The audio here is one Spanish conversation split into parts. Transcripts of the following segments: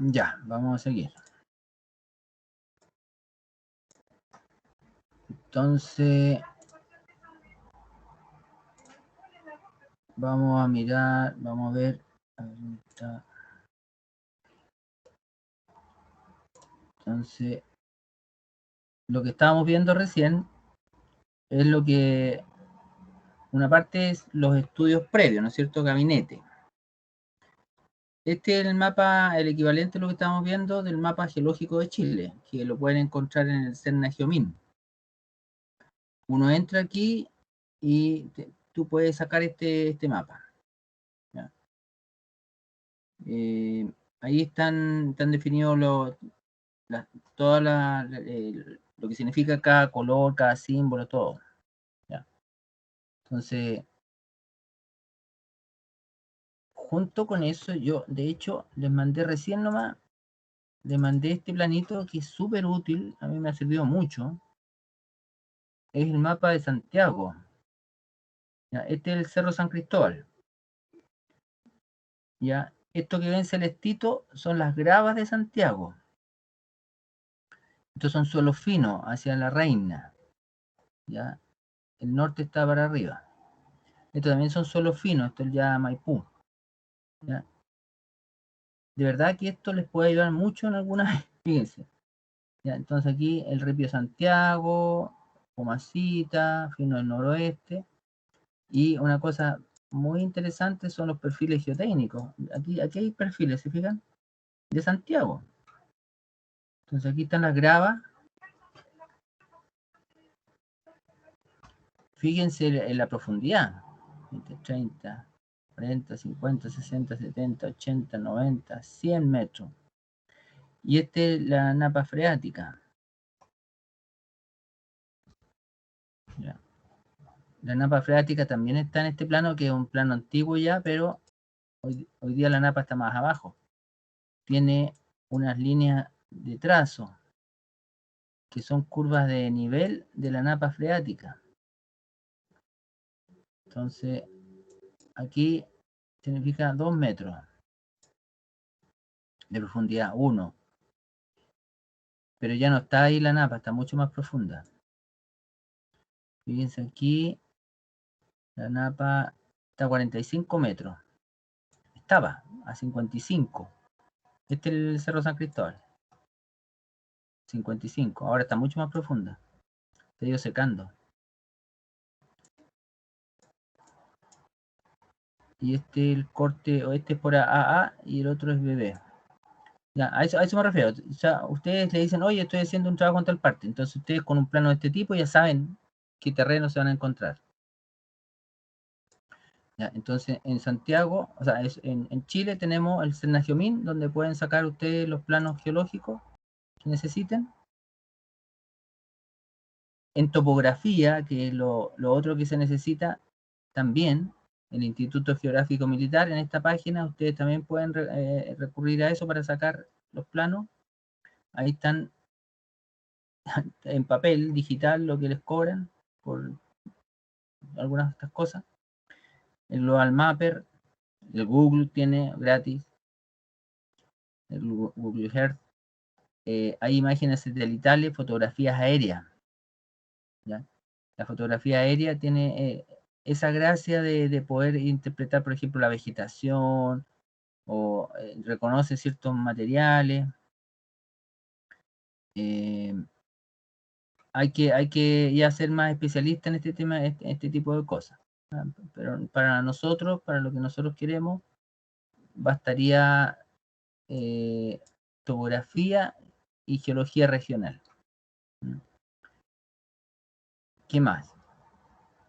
Ya, vamos a seguir. Entonces, vamos a mirar, vamos a ver. A ver dónde está. Entonces, lo que estábamos viendo recién es lo que, una parte es los estudios previos, ¿no es cierto? Gabinete. Este es el mapa, el equivalente a lo que estamos viendo del mapa geológico de Chile, que lo pueden encontrar en el CERNA Geomin. Uno entra aquí y tú puedes sacar este mapa. ¿Ya? Ahí están definidos toda lo que significa cada color, cada símbolo, todo. ¿Ya? Entonces, junto con eso, yo de hecho les mandé recién nomás, les mandé este planito que es súper útil, a mí me ha servido mucho. Es el mapa de Santiago. ¿Ya? Este es el Cerro San Cristóbal. ¿Ya? Esto que ven celestito son las gravas de Santiago. Estos son suelos finos hacia la Reina. ¿Ya? El norte está para arriba. Estos también son suelos finos, esto es ya Maipú. ¿Ya? De verdad que esto les puede ayudar mucho en algunas, fíjense. ¿Ya? Entonces aquí el Ripio Santiago, Pomacita, Fino del Noroeste. Y una cosa muy interesante son los perfiles geotécnicos. Aquí hay perfiles, ¿se fijan? De Santiago. Entonces aquí están las gravas. Fíjense en la profundidad. 20, 30, 40, 50, 60, 70, 80, 90, 100 metros. Y esta es la napa freática. Ya. La napa freática también está en este plano, que es un plano antiguo ya, pero hoy día la napa está más abajo. Tiene unas líneas de trazo, que son curvas de nivel de la napa freática. Entonces, aquí significa 2 metros de profundidad, 1. Pero ya no está ahí la napa, está mucho más profunda. Fíjense aquí, la napa está a 45 metros. Estaba a 55. Este es el Cerro San Cristóbal. 55. Ahora está mucho más profunda. Se ha ido secando. Y este el corte, o este es por AA y el otro es BB. Ya, a eso me refiero. O sea, ustedes le dicen, oye, estoy haciendo un trabajo en tal parte. Entonces ustedes con un plano de este tipo ya saben qué terreno se van a encontrar. Ya, entonces en Santiago, o sea, en Chile tenemos el CERNA Geomin, donde pueden sacar ustedes los planos geológicos que necesiten. En topografía, que es lo otro que se necesita, también el Instituto Geográfico Militar, en esta página ustedes también pueden recurrir a eso para sacar los planos. Ahí están en papel, digital, lo que les cobran por algunas de estas cosas. El Global Mapper, el Google tiene gratis, el Google Earth. Hay imágenes satelitales, fotografías aéreas. ¿Ya? La fotografía aérea tiene esa gracia de poder interpretar, por ejemplo, la vegetación o reconoce ciertos materiales. Hay que ya ser más especialista en este tema, este tipo de cosas. Pero para nosotros, para lo que nosotros queremos, bastaría topografía y geología regional. ¿Qué más?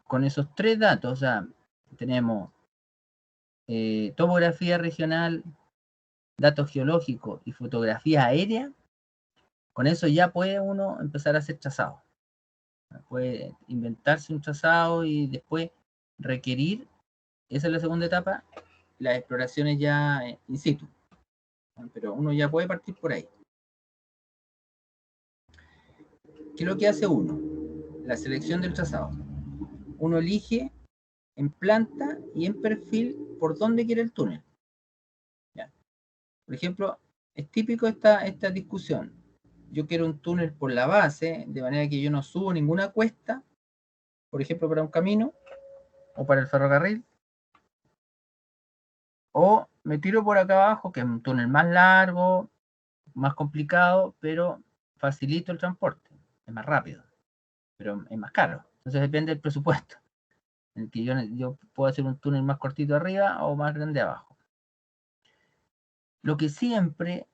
Con esos 3 datos, o sea, tenemos topografía regional, datos geológicos y fotografía aérea. Con eso ya puede uno empezar a hacer trazado. Puede inventarse un trazado y después requerir, esa es la segunda etapa, las exploraciones ya in situ. Pero uno ya puede partir por ahí. ¿Qué es lo que hace uno? La selección del trazado. Uno elige en planta y en perfil por dónde quiere el túnel. ¿Ya? Por ejemplo, Es típico esta discusión. Yo quiero un túnel por la base, de manera que yo no subo ninguna cuesta, por ejemplo, para un camino o para el ferrocarril, o me tiro por acá abajo, que es un túnel más largo, más complicado, pero facilito el transporte, es más rápido, pero es más caro. Entonces depende del presupuesto, en el que yo puedo hacer un túnel más cortito arriba o más grande abajo. Lo que siempre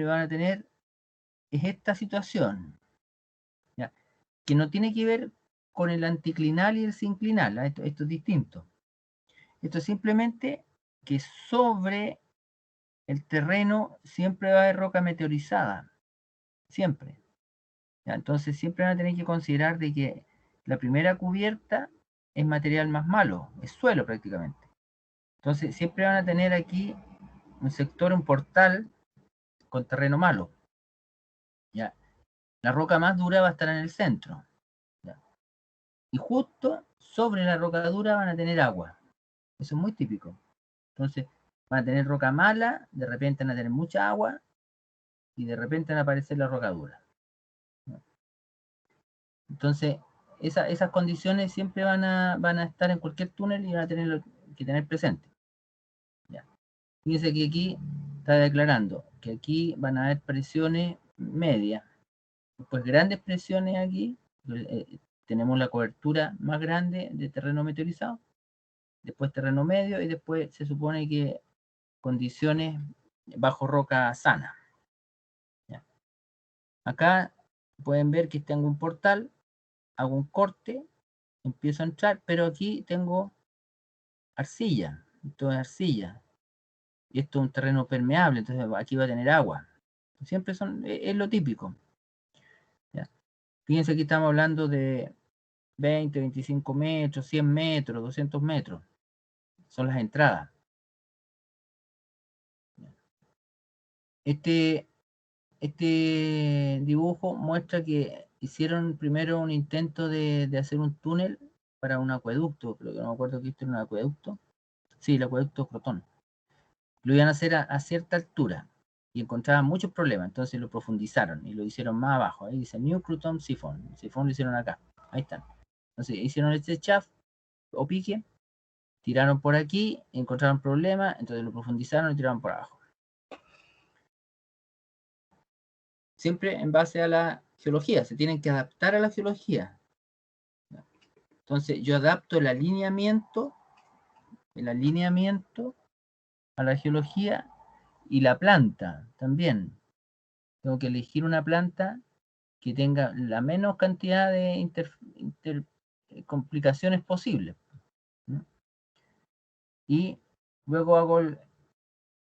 van a tener es esta situación, ¿ya? Que no tiene que ver con el anticlinal y el sinclinal, ¿eh? Esto es distinto. Esto es simplemente que sobre el terreno siempre va a haber roca meteorizada, siempre. ¿Ya? Entonces siempre van a tener que considerar de que la primera cubierta es material más malo, es suelo prácticamente. Entonces siempre van a tener aquí un sector, un portal con terreno malo. ¿Ya? La roca más dura va a estar en el centro. ¿Ya? Y justo sobre la roca dura van a tener agua. Eso es muy típico. Entonces van a tener roca mala, de repente van a tener mucha agua y de repente van a aparecer la roca dura. ¿Ya? Entonces, esas condiciones siempre van a estar en cualquier túnel y van a tener que tener presente. ¿Ya? Fíjense que aquí está declarando que aquí van a haber presiones medias, pues grandes presiones aquí, tenemos la cobertura más grande de terreno meteorizado, después terreno medio y después se supone que condiciones bajo roca sana. ¿Ya? Acá pueden ver que tengo un portal, hago un corte, empiezo a entrar, pero aquí tengo arcilla, esto es arcilla, y esto es un terreno permeable, entonces aquí va a tener agua. Siempre es lo típico. ¿Ya? Fíjense que estamos hablando de 20, 25 metros, 100 metros, 200 metros. Son las entradas. Este dibujo muestra que hicieron primero un intento de hacer un túnel para un acueducto, pero que no me acuerdo que esto era un acueducto. Sí, el acueducto Crotón. Lo iban a hacer a cierta altura y encontraban muchos problemas, entonces lo profundizaron y lo hicieron más abajo. Ahí dice New Crouton Siphon. El sifón lo hicieron acá. Ahí están. Entonces hicieron este shaft o pique, tiraron por aquí, encontraron problemas, entonces lo profundizaron y tiraron por abajo. Siempre en base a la geología, se tienen que adaptar a la geología. Entonces yo adapto el alineamiento a la geología y la planta también. Tengo que elegir una planta que tenga la menos cantidad de complicaciones posibles. ¿No? Y luego hago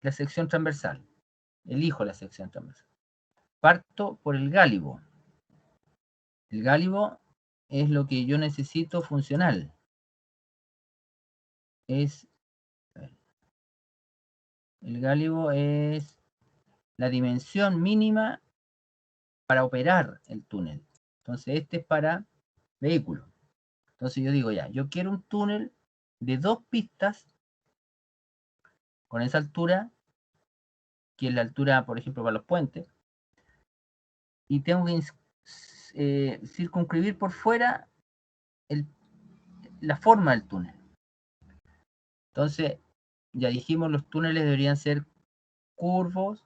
la sección transversal. Elijo la sección transversal. Parto por el gálibo. El gálibo es lo que yo necesito funcional. El gálibo es la dimensión mínima para operar el túnel. Entonces, este es para vehículos. Entonces yo digo ya, yo quiero un túnel de 2 pistas con esa altura, que es la altura, por ejemplo, para los puentes, y tengo que circunscribir por fuera la forma del túnel. Entonces, ya dijimos, los túneles deberían ser curvos.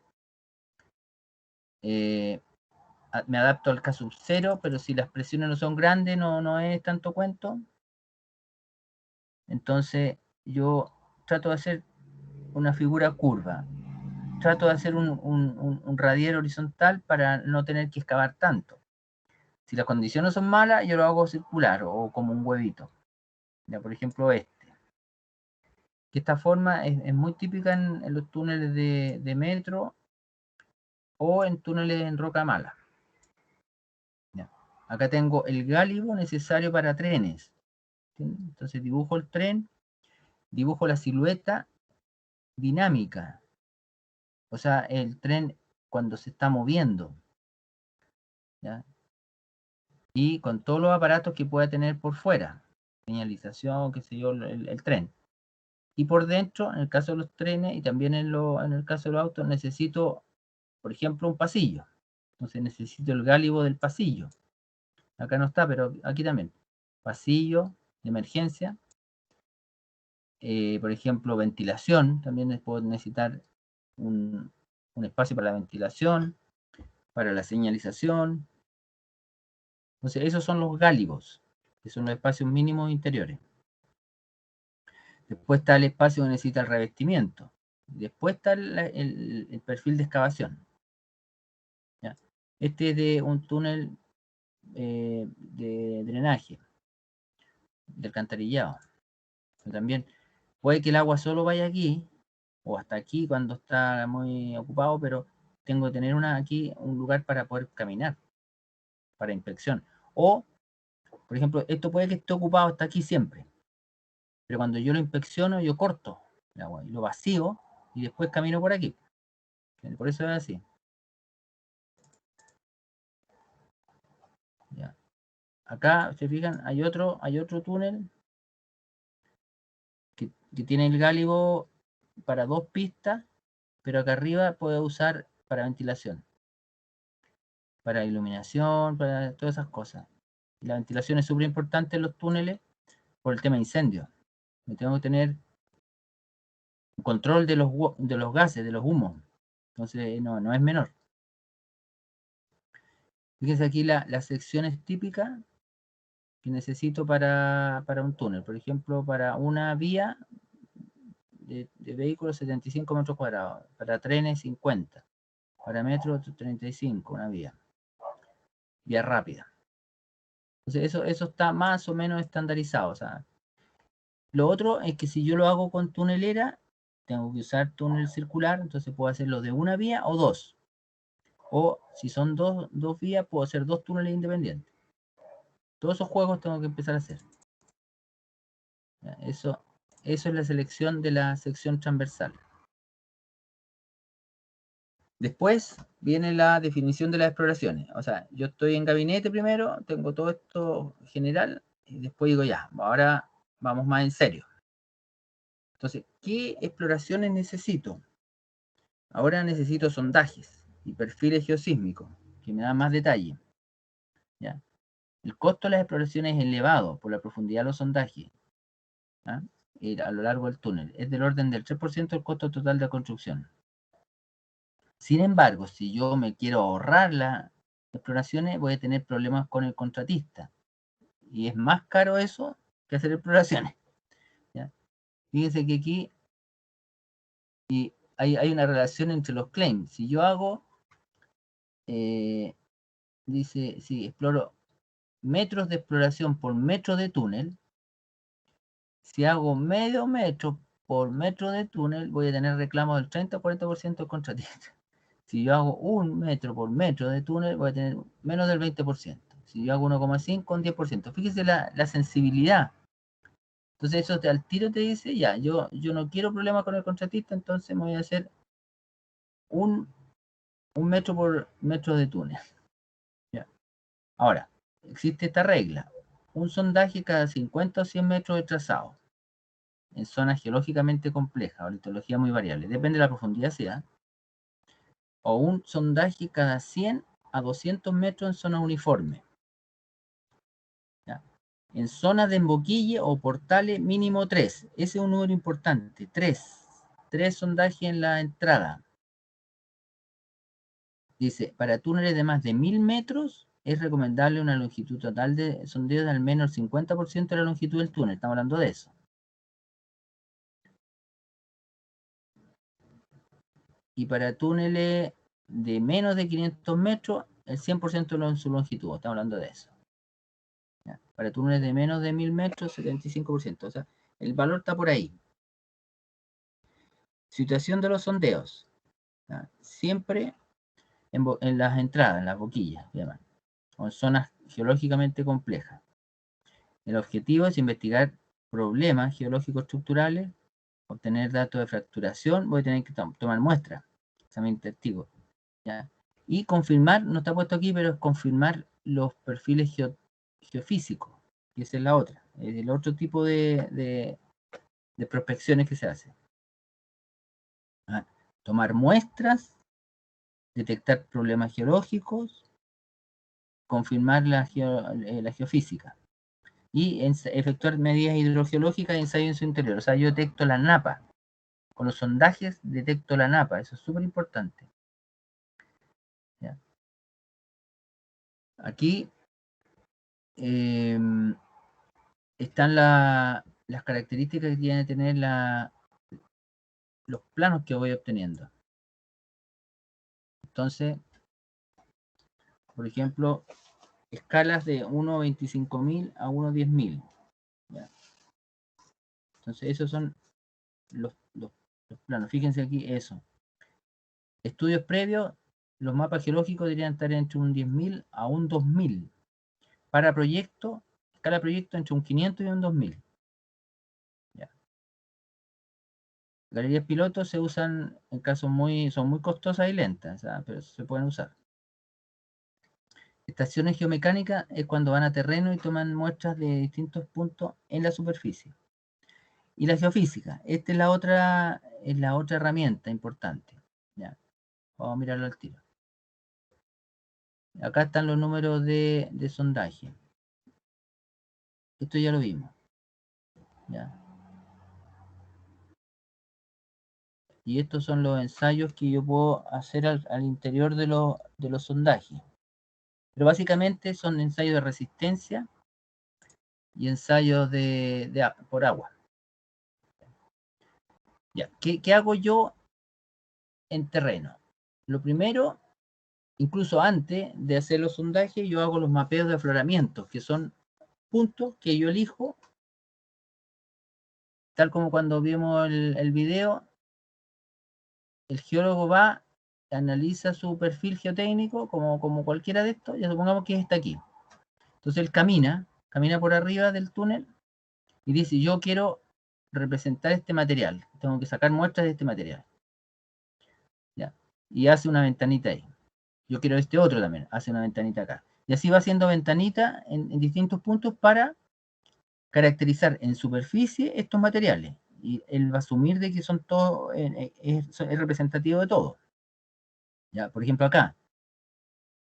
Me adapto al caso cero, pero si las presiones no son grandes, no es tanto cuento. Entonces, yo trato de hacer una figura curva. Trato de hacer un radier horizontal para no tener que excavar tanto. Si las condiciones son malas, yo lo hago circular o como un huevito. Ya, por ejemplo, este. Que esta forma es muy típica en los túneles de metro o en túneles en roca mala. Ya. Acá tengo el gálibo necesario para trenes. Entonces dibujo el tren, dibujo la silueta dinámica. O sea, el tren cuando se está moviendo. ¿Ya? Y con todos los aparatos que pueda tener por fuera. Señalización, qué sé yo, el tren. Y por dentro, en el caso de los trenes y también en el caso de los autos, necesito por ejemplo, un pasillo. Entonces necesito el gálibo del pasillo. Acá no está, pero aquí también. Pasillo de emergencia. Por ejemplo, ventilación. También puedo necesitar un espacio para la ventilación, para la señalización. Entonces, esos son los gálibos, que son los espacios mínimos interiores. Después está el espacio que necesita el revestimiento. Después está el perfil de excavación. ¿Ya? Este es de un túnel de drenaje, de alcantarillado. Pero también puede que el agua solo vaya aquí, o hasta aquí cuando está muy ocupado, pero tengo que tener aquí un lugar para poder caminar, para inspección. O, por ejemplo, esto puede que esté ocupado hasta aquí siempre, pero cuando yo lo inspecciono, yo corto el agua y lo vacío y después camino por aquí. Por eso es así. Ya. Acá, se fijan, hay otro túnel que tiene el gálibo para 2 pistas, pero acá arriba puede usar para ventilación, para iluminación, para todas esas cosas. Y la ventilación es súper importante en los túneles por el tema de incendios. Tengo que tener un control de los gases, de los humos. Entonces, no es menor. Fíjense aquí las secciones típicas que necesito para un túnel. Por ejemplo, para una vía de vehículos 75 metros cuadrados, para trenes 50, para metro 35, una vía rápida. Entonces eso está más o menos estandarizado. O sea, lo otro es que si yo lo hago con tunelera, tengo que usar túnel circular, entonces puedo hacerlo de una vía o dos. O si son dos vías, puedo hacer 2 túneles independientes. Todos esos juegos tengo que empezar a hacer. Eso es la selección de la sección transversal. Después viene la definición de las exploraciones. O sea, yo estoy en gabinete primero, tengo todo esto general, y después digo ya, ahora vamos más en serio. Entonces, ¿qué exploraciones necesito? Ahora necesito sondajes y perfiles geosísmicos, que me dan más detalle. ¿Ya? El costo de las exploraciones es elevado por la profundidad de los sondajes, ¿ah? A lo largo del túnel. Es del orden del 3% del costo total de la construcción. Sin embargo, si yo me quiero ahorrar las exploraciones, voy a tener problemas con el contratista. Y es más caro eso que hacer exploraciones. ¿Ya? Fíjense que aquí hay una relación entre los claims. Si yo hago, dice, si exploro metros de exploración por metro de túnel, si hago medio metro por metro de túnel, voy a tener reclamos del 30 o 40% del contratista. Si yo hago 1 metro por metro de túnel, voy a tener menos del 20%. Si yo hago 1,5, un 10%. Fíjese la sensibilidad. Entonces eso al tiro te dice, ya, yo no quiero problemas con el contratista, entonces me voy a hacer un metro por metro de túnel. ¿Ya? Ahora, existe esta regla. Un sondaje cada 50 o 100 metros de trazado. En zonas geológicamente complejas, o litología muy variable. Depende de la profundidad sea. O un sondaje cada 100 a 200 metros en zona uniforme. ¿Ya? En zonas de emboquille o portales mínimo 3. Ese es un número importante. 3 sondajes en la entrada. Dice, para túneles de más de 1000 metros es recomendable una longitud total de sondeo de al menos el 50% de la longitud del túnel. Estamos hablando de eso. Y para túneles de menos de 500 metros, el 100% de su longitud. Estamos hablando de eso. ¿Ya? Para túneles de menos de 1000 metros, 75%. O sea, el valor está por ahí. Situación de los sondeos. ¿Ya? Siempre en las entradas, en las boquillas, o en zonas geológicamente complejas. El objetivo es investigar problemas geológicos estructurales, obtener datos de fracturación, voy a tener que tomar muestras, examen testigo, ¿ya? Y confirmar, no está puesto aquí, pero es confirmar los perfiles geofísicos, que esa es la otra, es el otro tipo de prospecciones que se hace. Tomar muestras detectar problemas geológicos, confirmar la geofísica y efectuar medidas hidrogeológicas y ensayos en su interior. O sea, yo detecto la napa. Con los sondajes detecto la napa. Eso es súper importante. ¿Ya? Aquí están las características que tienen que tener los planos que voy obteniendo. Entonces, por ejemplo, escalas de 1.25.000 a 1.10.000. Entonces, esos son los planos. Fíjense aquí eso. Estudios previos, los mapas geológicos deberían estar entre un 10.000 a un 2.000. Para proyecto, escala proyecto entre un 500 y un 2.000. Ya. Galerías pilotos se usan en casos son muy costosas y lentas, ¿sabes? Pero se pueden usar. Estaciones geomecánicas es cuando van a terreno y toman muestras de distintos puntos en la superficie. Y la geofísica, esta es la otra herramienta importante. ¿Ya? Vamos a mirarlo al tiro. Acá están los números de sondaje. Esto ya lo vimos. ¿Ya? Y estos son los ensayos que yo puedo hacer al interior de los sondajes. Pero básicamente son ensayos de resistencia y ensayos por agua. Ya. ¿Qué hago yo en terreno? Lo primero, incluso antes de hacer los sondajes, yo hago los mapeos de afloramiento, que son puntos que yo elijo, tal como cuando vimos el video, el geólogo va, analiza su perfil geotécnico, como cualquiera de estos, ya supongamos que está aquí. Entonces él camina por arriba del túnel y dice, yo quiero representar este material, tengo que sacar muestras de este material. ¿Ya? Y hace una ventanita ahí. Yo quiero este otro también, hace una ventanita acá. Y así va haciendo ventanita en distintos puntos para caracterizar en superficie estos materiales. Y él va a asumir de que son todos, es representativo de todo. ¿Ya? Por ejemplo, acá.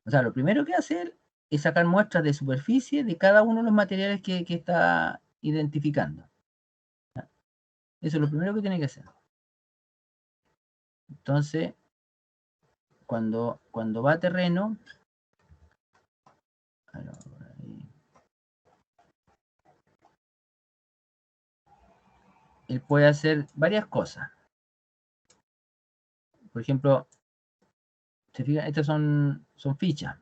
O sea, lo primero que hace él es sacar muestras de superficie de cada uno de los materiales que está identificando. ¿Ya? Eso es lo primero que tiene que hacer. Entonces, cuando va a terreno, él puede hacer varias cosas. Por ejemplo, ¿se fijan? Estas son fichas.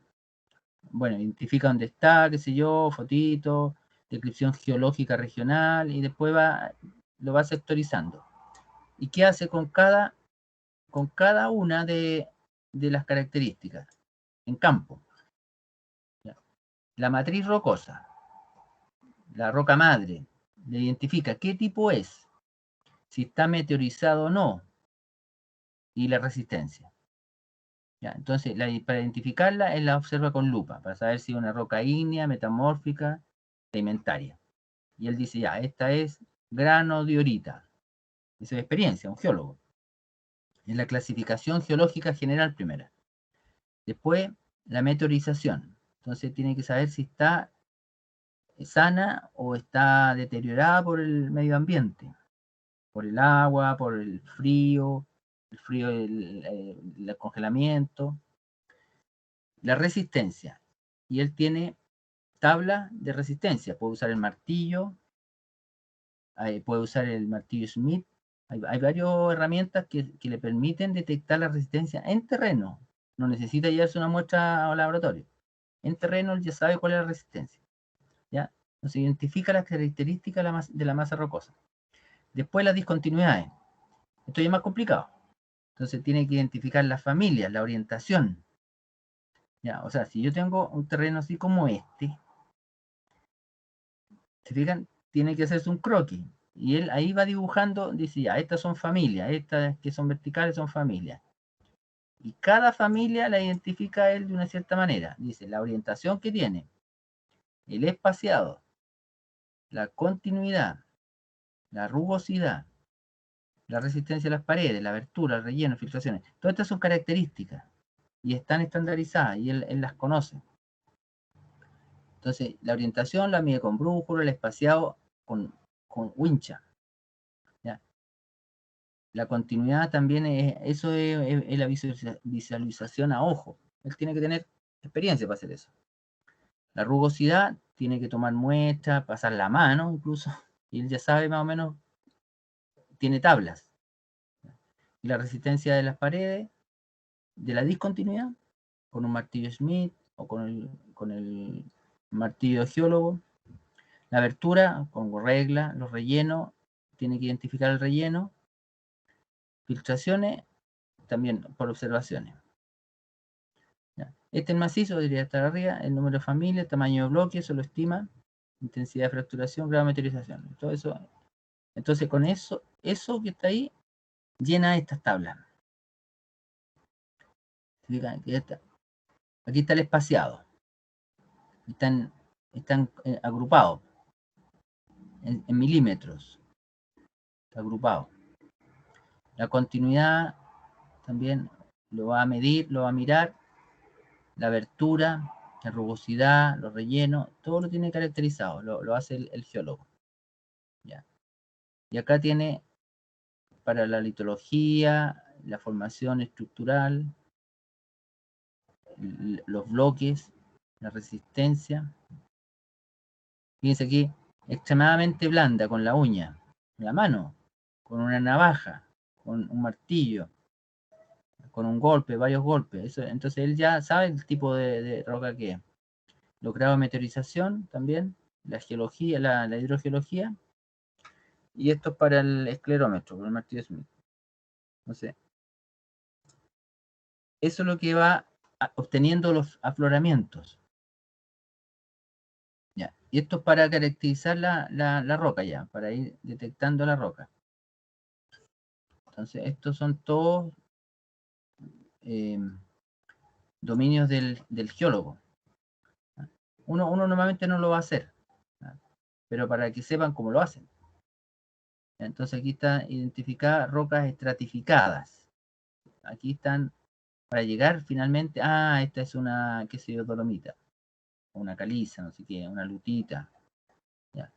Bueno, identifica dónde está, qué sé yo, fotito, descripción geológica regional, y después lo va sectorizando. ¿Y qué hace con cada una de las características? En campo. La matriz rocosa, la roca madre, le identifica qué tipo es, si está meteorizado o no, y la resistencia. ¿Ya? Entonces, para identificarla, él la observa con lupa, para saber si es una roca ígnea, metamórfica, sedimentaria. Y él dice, ya, esta es grano diorita. Esa es experiencia, un geólogo. Es la clasificación geológica general primera. Después, la meteorización. Entonces, tiene que saber si está sana o está deteriorada por el medio ambiente, por el agua, por el frío, el congelamiento. La resistencia. Y él tiene tabla de resistencia. Puede usar el martillo, puede usar el martillo Smith. Hay varias herramientas que le permiten detectar la resistencia en terreno. No necesita llevarse una muestra al laboratorio. En terreno él ya sabe cuál es la resistencia. ¿Ya? Entonces identifica las características de la masa rocosa. Después las discontinuidades. Esto ya es más complicado. Entonces tiene que identificar las familias, la orientación. ¿Ya? O sea, si yo tengo un terreno así como este, ¿se fijan? Tiene que hacerse un croquis. Y él ahí va dibujando, dice, ya, estas son familias, estas que son verticales son familias. Y cada familia la identifica él de una cierta manera. Dice, la orientación que tiene, el espaciado, la continuidad, la rugosidad, la resistencia a las paredes, la abertura, el relleno, filtraciones. Todas estas son características. y están estandarizadas y él las conoce. Entonces, la orientación la mide con brújula, el espaciado con wincha. ¿Ya? La continuidad también eso es la visualización a ojo. Él tiene que tener experiencia para hacer eso. La rugosidad tiene que tomar muestras, pasar la mano incluso, y él ya sabe más o menos, tiene tablas. Y la resistencia de las paredes, de la discontinuidad, con un martillo Smith o con el martillo geólogo. La abertura, con regla, los rellenos, tiene que identificar el relleno. Filtraciones, también por observaciones. ¿Ya? Este es macizo, debería estar arriba, el número de familia, tamaño de bloque, eso lo estima, intensidad de fracturación, grado de meteorización, todo eso. Entonces con eso que está ahí, llena estas tablas. Aquí está el espaciado. Están agrupados en milímetros. Está agrupado. La continuidad también lo va a medir, lo va a mirar. La abertura, la rugosidad, los rellenos, todo lo tiene caracterizado, lo hace el geólogo. ¿Ya? Y acá tiene para la litología, la formación estructural, los bloques, la resistencia. Fíjense aquí, extremadamente blanda con la uña, con la mano, con una navaja, con un martillo, con un golpe, varios golpes. Eso, entonces él ya sabe el tipo de roca que es. Los grados de meteorización también, la geología, la hidrogeología, y esto es para el esclerómetro, para el martillo Smith. Entonces, eso es lo que va obteniendo los afloramientos. Ya. Y esto es para caracterizar la roca ya, para ir detectando la roca. Entonces, estos son todos dominios del geólogo. Uno normalmente no lo va a hacer, pero para que sepan cómo lo hacen. Entonces aquí está identificadas rocas estratificadas. Aquí están, para llegar finalmente, esta es una, qué sé yo, dolomita, una caliza, no sé qué, una lutita. ¿Ya?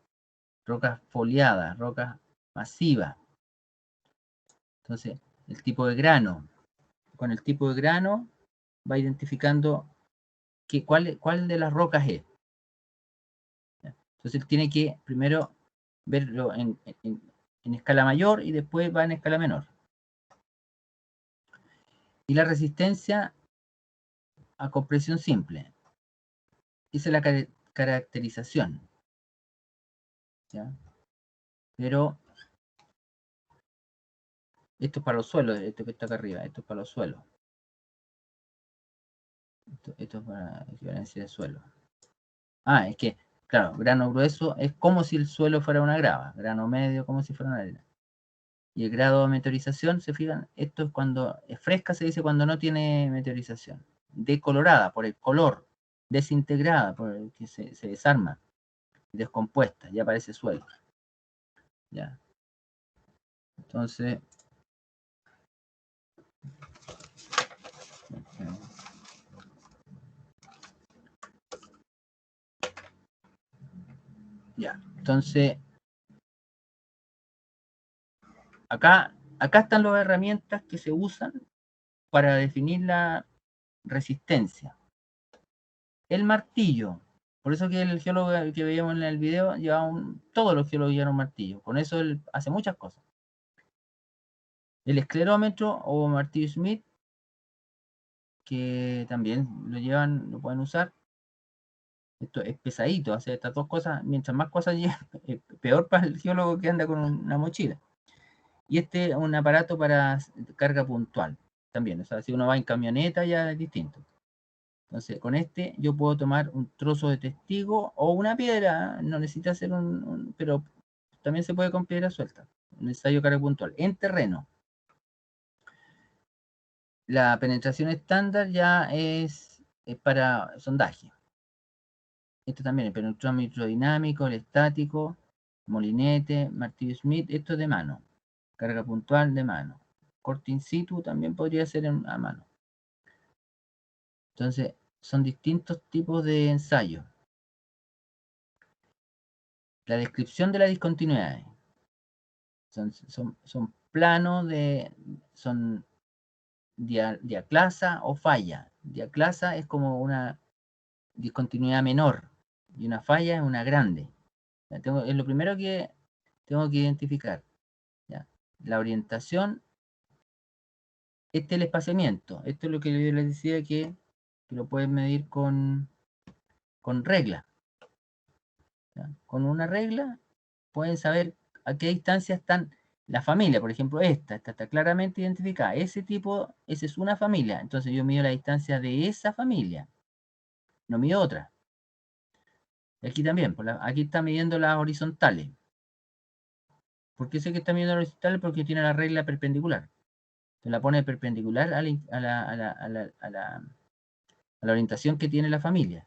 Rocas foliadas, rocas masivas. Entonces, el tipo de grano. Con el tipo de grano va identificando cuál de las rocas es. ¿Ya? Entonces, él tiene que primero verlo en escala mayor y después va en escala menor. Y la resistencia a compresión simple. Esa es la caracterización. ¿Ya? Pero esto es para los suelos, esto que está acá arriba, esto es para los suelos. Esto es para equivalencia de suelo. Es que, claro, grano grueso es como si el suelo fuera una grava, grano medio como si fuera una arena. Y el grado de meteorización, se fijan, esto es cuando es fresca, se dice cuando no tiene meteorización. Decolorada por el color, desintegrada por el que se desarma, descompuesta, ya parece suelo. Ya. Entonces, ya. Entonces, acá están las herramientas que se usan para definir la resistencia. El martillo. Por eso que el geólogo que veíamos en el video todos los geólogos llevan un martillo. Con eso él hace muchas cosas. El esclerómetro o martillo Smith, que también lo pueden usar. Esto es pesadito, hacer estas dos cosas. Mientras más cosas lleven, peor para el geólogo que anda con una mochila. Y este es un aparato para carga puntual. También, o sea, si uno va en camioneta ya es distinto. Entonces, con este yo puedo tomar un trozo de testigo o una piedra, no necesita hacer pero también se puede con piedra suelta, un ensayo carga puntual, en terreno. La penetración estándar ya es para sondaje. Esto también, el penetrómetro dinámico, el estático, molinete, martillo Smith, esto es de mano. Carga puntual de mano. Corte in situ también podría ser a mano. Entonces, son distintos tipos de ensayos. La descripción de las discontinuidades. Son planos son diaclasa o falla. Diaclasa es como una discontinuidad menor y una falla es una grande. Es lo primero que tengo que identificar. ¿Ya? La orientación, este es el espaciamiento. Esto es lo que yo les decía que lo pueden medir con regla. ¿Ya? Con una regla pueden saber a qué distancia están la familia. Por ejemplo, esta está claramente identificada. Ese tipo, esa es una familia. Entonces yo mido la distancia de esa familia. No mido otra. Aquí también, aquí está midiendo las horizontales. ¿Por qué sé que está midiendo las horizontales? Porque tiene la regla perpendicular. Se la pone perpendicular a la orientación que tiene la familia.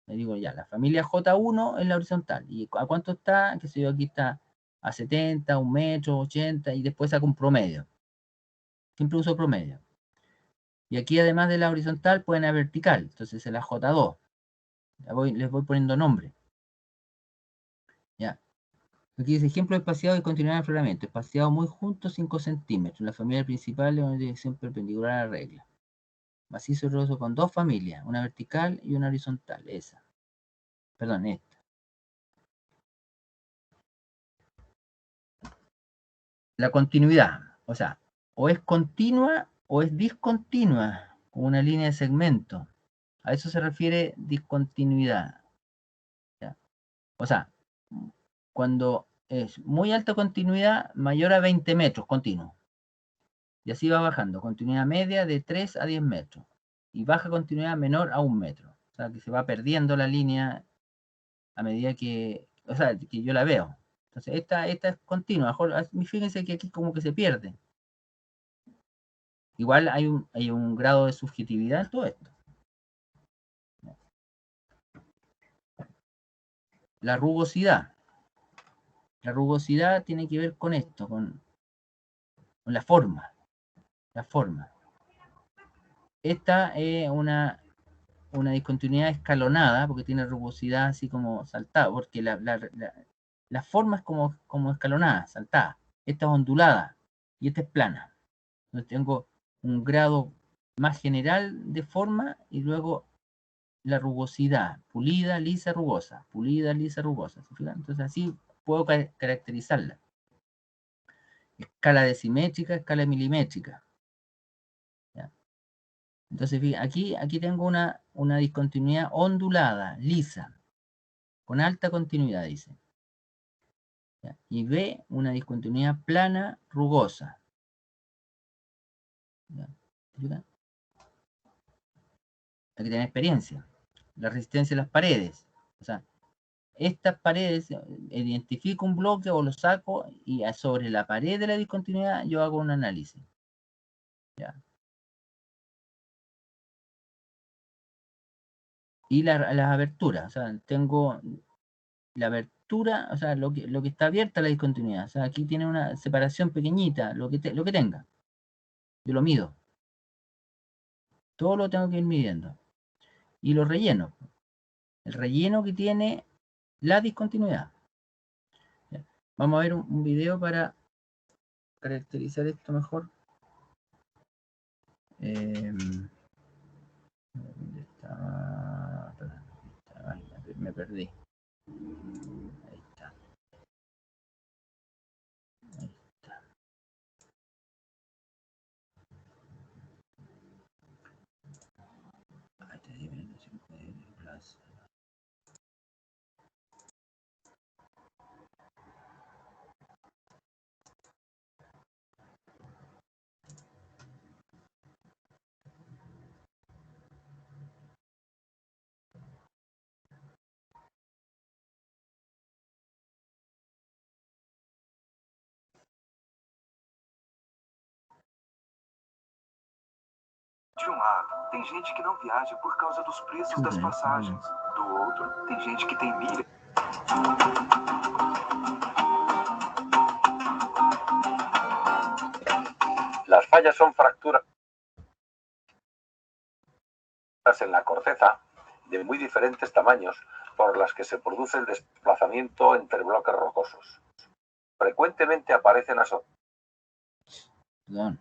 Le digo ya, la familia J1 es la horizontal. ¿Y a cuánto está? Que sé yo, aquí está a 70, 1 metro, 80, y después saco un promedio. Siempre uso promedio. Y aquí, además de la horizontal, pueden haber vertical. Entonces es la J2. Les voy poniendo nombre. Ya. Aquí dice ejemplo de espaciado y continuidad de afloramiento. Espaciado muy juntos, 5 centímetros. La familia principal es una dirección perpendicular a la regla. Macizo roso con 2 familias, una vertical y una horizontal. Esa. Perdón, esta. La continuidad. O sea, o es continua o es discontinua, con una línea de segmento. A eso se refiere discontinuidad. ¿Ya? O sea, cuando es muy alta continuidad, mayor a 20 metros continuo. Y así va bajando. Continuidad media de 3 a 10 metros. Y baja continuidad menor a 1 metro. O sea, que se va perdiendo la línea a medida que, o sea, que yo la veo. Entonces, esta es continua. Fíjense que aquí como que se pierde. Igual hay un grado de subjetividad en todo esto. La rugosidad. La rugosidad tiene que ver con esto, con la forma. La forma. Esta es una discontinuidad escalonada, porque tiene rugosidad así como saltada, porque la forma es como escalonada, saltada. Esta es ondulada y esta es plana. Entonces tengo un grado más general de forma y luego la rugosidad, pulida, lisa, rugosa, pulida, lisa, rugosa. ¿Se fijan? Entonces así puedo caracterizarla. Escala decimétrica, escala milimétrica. ¿Ya? Entonces, aquí tengo una discontinuidad ondulada, lisa, con alta continuidad, dice. ¿Ya? Y B, una discontinuidad plana, rugosa. ¿Ya? Hay que tener experiencia. La resistencia a las paredes. O sea, estas paredes, identifico un bloque o lo saco y sobre la pared de la discontinuidad yo hago un análisis. ¿Ya? Y las aberturas, o sea, tengo la abertura, o sea, lo que está abierta la discontinuidad. O sea, aquí tiene una separación pequeñita, lo que tenga. Yo lo mido. Todo lo tengo que ir midiendo. Y lo relleno. El relleno que tiene la discontinuidad. ¿Ya? Vamos a ver un video para caracterizar esto mejor. ¿Dónde está? Ay, me perdí. Ahí está. Ahí está. Ahí te digo, Plus. De um lado, tem gente que não viaja por causa dos preços das passagens. Do outro, tem gente que tem milha. Las fallas son fracturas. en la corteza de muy diferentes tamaños por las que se produce el desplazamiento entre bloques rocosos. Frecuentemente aparecen Perdón.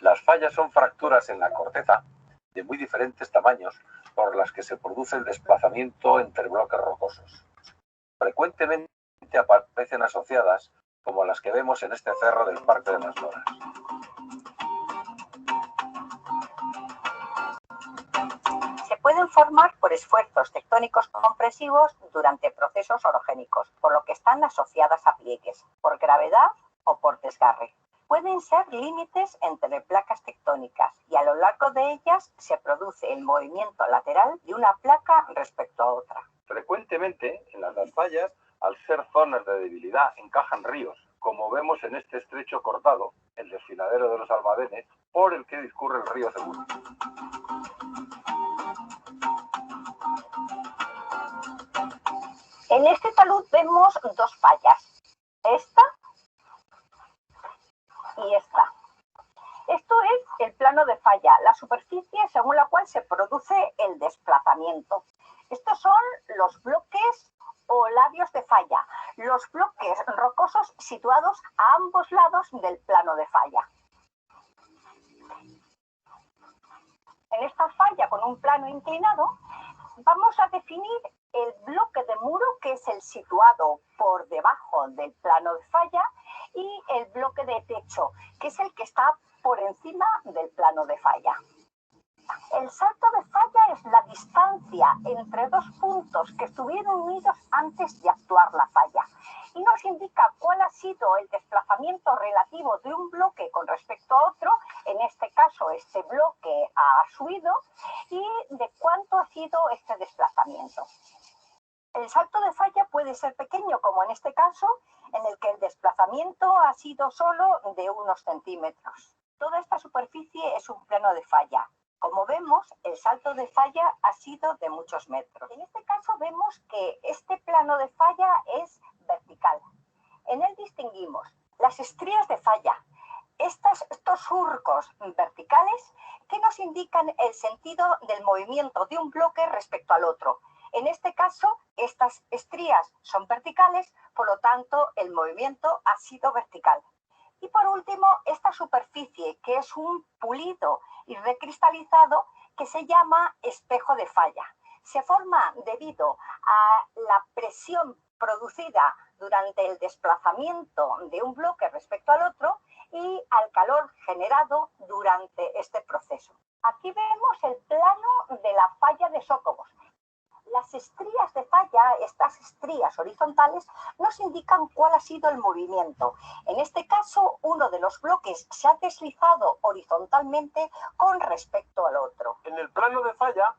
Las fallas son fracturas en la corteza de muy diferentes tamaños por las que se produce el desplazamiento entre bloques rocosos. Frecuentemente aparecen asociadas como las que vemos en este cerro del Parque de las Loras. Se pueden formar por esfuerzos tectónicos compresivos durante procesos orogénicos, por lo que están asociadas a pliegues, por gravedad o por desgarre. Pueden ser límites entre placas tectónicas y a lo largo de ellas se produce el movimiento lateral de una placa respecto a otra. Frecuentemente, en las fallas, al ser zonas de debilidad, encajan ríos, como vemos en este estrecho cortado, el desfiladero de los Almadenes, por el que discurre el río Seguro. En este talud vemos dos fallas, esta y esta. Esto es el plano de falla, la superficie según la cual se produce el desplazamiento. Estos son los bloques o labios de falla, los bloques rocosos situados a ambos lados del plano de falla. En esta falla con un plano inclinado vamos a definir el bloque de muro, que es el situado por debajo del plano de falla, y el bloque de techo, que es el que está por encima del plano de falla. El salto de falla es la distancia entre dos puntos que estuvieron unidos antes de actuar la falla y nos indica cuál ha sido el desplazamiento relativo de un bloque con respecto a otro, en este caso este bloque ha subido, y de cuánto ha sido este desplazamiento. El salto de falla puede ser pequeño, como en este caso, en el que el desplazamiento ha sido solo de unos centímetros. Toda esta superficie es un plano de falla. Como vemos, el salto de falla ha sido de muchos metros. En este caso vemos que este plano de falla es vertical. En él distinguimos las estrías de falla, estos surcos verticales que nos indican el sentido del movimiento de un bloque respecto al otro. En este caso, estas estrías son verticales, por lo tanto, el movimiento ha sido vertical. Y por último, esta superficie, que es un pulido y recristalizado, que se llama espejo de falla. Se forma debido a la presión producida durante el desplazamiento de un bloque respecto al otro y al calor generado durante este proceso. Aquí vemos el plano de la falla de Sócobos. Las estrías de falla, estas estrías horizontales, nos indican cuál ha sido el movimiento. En este caso, uno de los bloques se ha deslizado horizontalmente con respecto al otro. En el plano de falla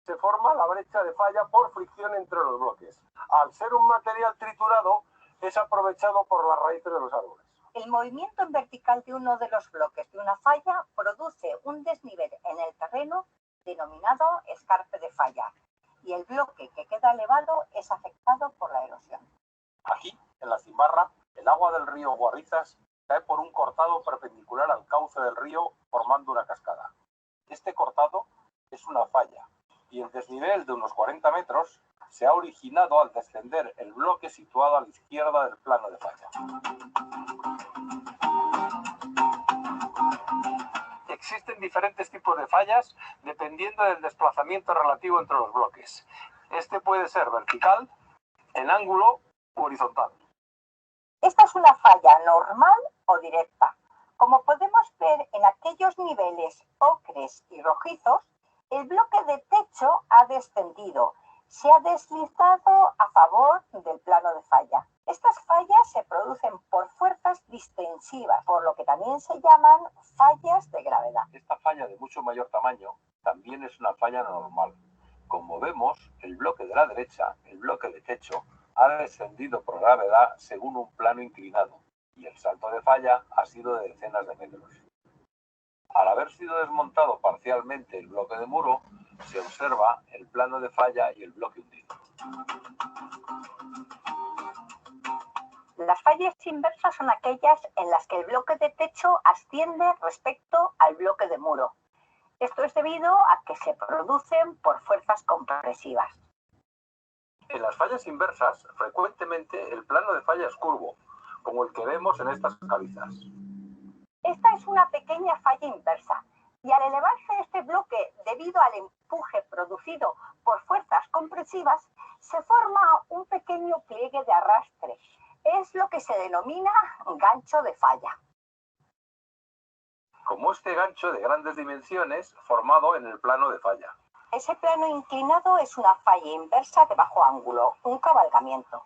se forma la brecha de falla por fricción entre los bloques. Al ser un material triturado, es aprovechado por las raíces de los árboles. El movimiento en vertical de uno de los bloques de una falla produce un desnivel en el terreno denominado escarpe de falla, y el bloque que queda elevado es afectado por la erosión. Aquí, en la Cimbarra, el agua del río Guarrizas cae por un cortado perpendicular al cauce del río, formando una cascada. Este cortado es una falla, y el desnivel de unos 40 metros se ha originado al descender el bloque situado a la izquierda del plano de falla. Existen diferentes tipos de fallas dependiendo del desplazamiento relativo entre los bloques. Este puede ser vertical, en ángulo u horizontal. Esta es una falla normal o directa. Como podemos ver en aquellos niveles ocres y rojizos, el bloque de techo ha descendido, se ha deslizado a favor del plano de falla. Estas fallas se producen por fuerzas distensivas, por lo que también se llaman fallas de gravedad. Esta falla de mucho mayor tamaño también es una falla normal. Como vemos, el bloque de la derecha, el bloque de techo, ha descendido por gravedad según un plano inclinado, y el salto de falla ha sido de decenas de metros. Al haber sido desmontado parcialmente el bloque de muro, se observa el plano de falla y el bloque hundido. Las fallas inversas son aquellas en las que el bloque de techo asciende respecto al bloque de muro. Esto es debido a que se producen por fuerzas compresivas. En las fallas inversas, frecuentemente el plano de falla es curvo, como el que vemos en estas calizas. Esta es una pequeña falla inversa, y al elevarse este bloque debido al empuje producido por fuerzas compresivas, se forma un pequeño pliegue de arrastre. Es lo que se denomina gancho de falla. Como este gancho de grandes dimensiones formado en el plano de falla. Ese plano inclinado es una falla inversa de bajo ángulo, un cabalgamiento.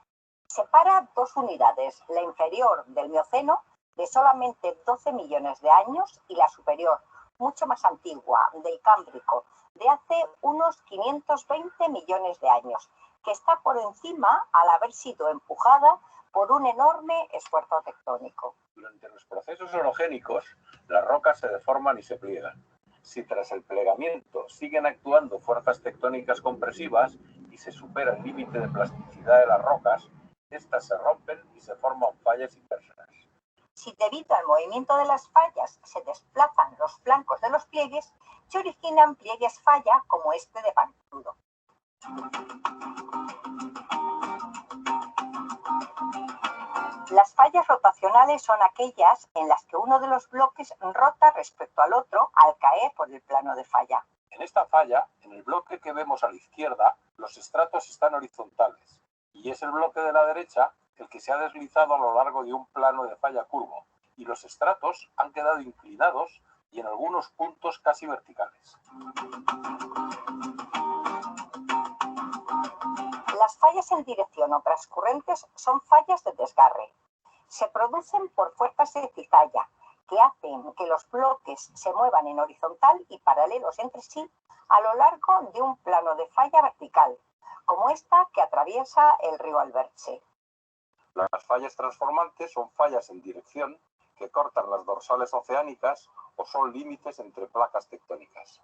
Separa dos unidades, la inferior del Mioceno, de solamente 12 millones de años, y la superior, mucho más antigua, del Cámbrico, de hace unos 520 millones de años, que está por encima al haber sido empujada por un enorme esfuerzo tectónico. Durante los procesos orogénicos, las rocas se deforman y se pliegan. Si tras el plegamiento siguen actuando fuerzas tectónicas compresivas y se supera el límite de plasticidad de las rocas, estas se rompen y se forman fallas inversas. Si debido al movimiento de las fallas se desplazan los flancos de los pliegues, se originan pliegues falla como este de Pancrudo. Las fallas rotacionales son aquellas en las que uno de los bloques rota respecto al otro al caer por el plano de falla. En esta falla, en el bloque que vemos a la izquierda, los estratos están horizontales y es el bloque de la derecha el que se ha deslizado a lo largo de un plano de falla curvo, y los estratos han quedado inclinados y en algunos puntos casi verticales. Las fallas en dirección o transcurrentes son fallas de desgarre. Se producen por fuerzas de cizalla, que hacen que los bloques se muevan en horizontal y paralelos entre sí a lo largo de un plano de falla vertical, como esta que atraviesa el río Alberche. Las fallas transformantes son fallas en dirección que cortan las dorsales oceánicas o son límites entre placas tectónicas.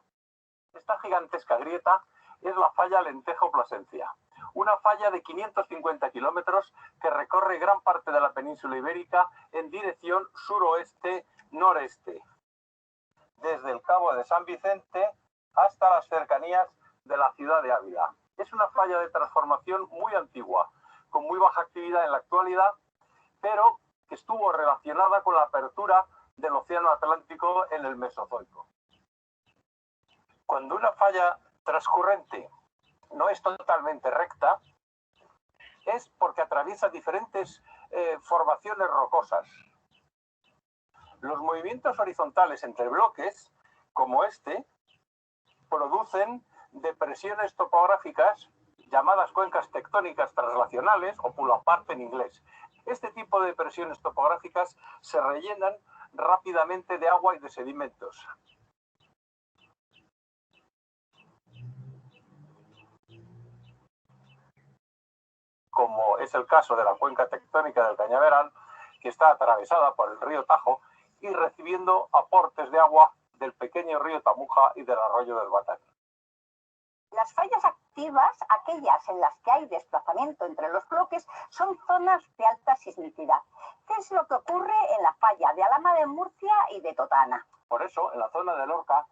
Esta gigantesca grieta es la falla Alentejo-Plasencia, una falla de 550 kilómetros que recorre gran parte de la península ibérica en dirección suroeste-noreste, desde el Cabo de San Vicente hasta las cercanías de la ciudad de Ávila. Es una falla de transformación muy antigua, con muy baja actividad en la actualidad, pero que estuvo relacionada con la apertura del Océano Atlántico en el Mesozoico. Cuando una falla transcurrente no es totalmente recta, es porque atraviesa diferentes formaciones rocosas. Los movimientos horizontales entre bloques, como este, producen depresiones topográficas llamadas cuencas tectónicas translacionales o pull apart en inglés. Este tipo de depresiones topográficas se rellenan rápidamente de agua y de sedimentos. Como es el caso de la cuenca tectónica del Cañaveral, que está atravesada por el río Tajo y recibiendo aportes de agua del pequeño río Tamuja y del arroyo del Batán. Las fallas activas, aquellas en las que hay desplazamiento entre los bloques, son zonas de alta sismicidad. ¿Qué es lo que ocurre en la falla de Alhama de Murcia y de Totana? Por eso, en la zona de Lorca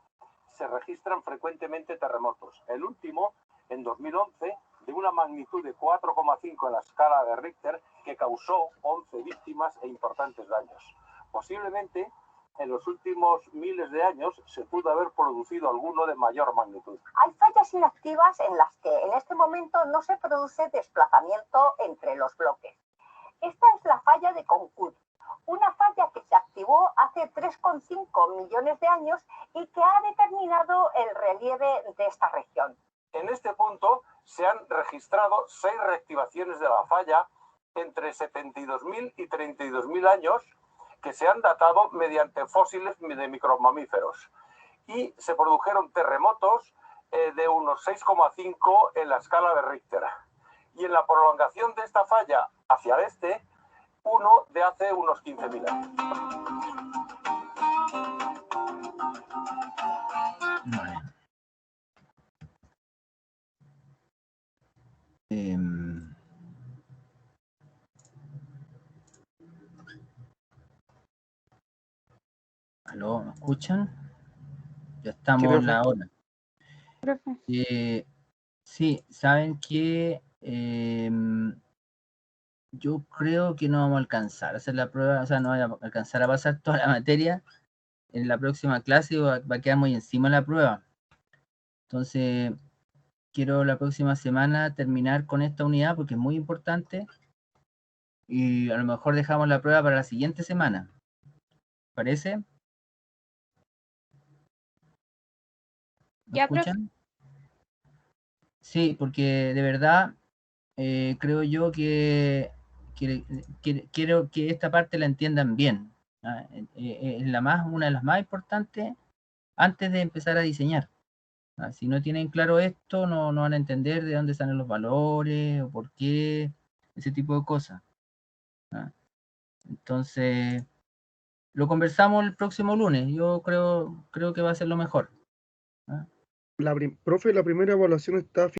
se registran frecuentemente terremotos. El último, en 2011, de una magnitud de 4,5 en la escala de Richter, que causó 11 víctimas e importantes daños. Posiblemente, en los últimos miles de años, se pudo haber producido alguno de mayor magnitud. Hay fallas inactivas en las que en este momento no se produce desplazamiento entre los bloques. Esta es la falla de Concut, una falla que se activó hace 3,5 millones de años y que ha determinado el relieve de esta región. En este punto se han registrado 6 reactivaciones de la falla entre 72.000 y 32.000 años, que se han datado mediante fósiles de micromamíferos. Y se produjeron terremotos de unos 6,5 en la escala de Richter. Y en la prolongación de esta falla hacia el este, uno de hace unos 15.000 años. ¿Aló? ¿Me escuchan? Ya estamos en la hora. Sí, saben que yo creo que no vamos a alcanzar a hacer la prueba, o sea, no vamos a alcanzar a pasar toda la materia en la próxima clase, va a quedar muy encima la prueba. Entonces, quiero la próxima semana terminar con esta unidad porque es muy importante y a lo mejor dejamos la prueba para la siguiente semana. ¿Parece? ¿Me escuchan? Sí, porque de verdad creo yo que quiero que esta parte la entiendan bien. Es una de las más importantes antes de empezar a diseñar. Si no tienen claro esto, no van a entender de dónde salen los valores o por qué, ese tipo de cosas. Entonces, lo conversamos el próximo lunes. Yo creo que va a ser lo mejor. Profe, la primera evaluación está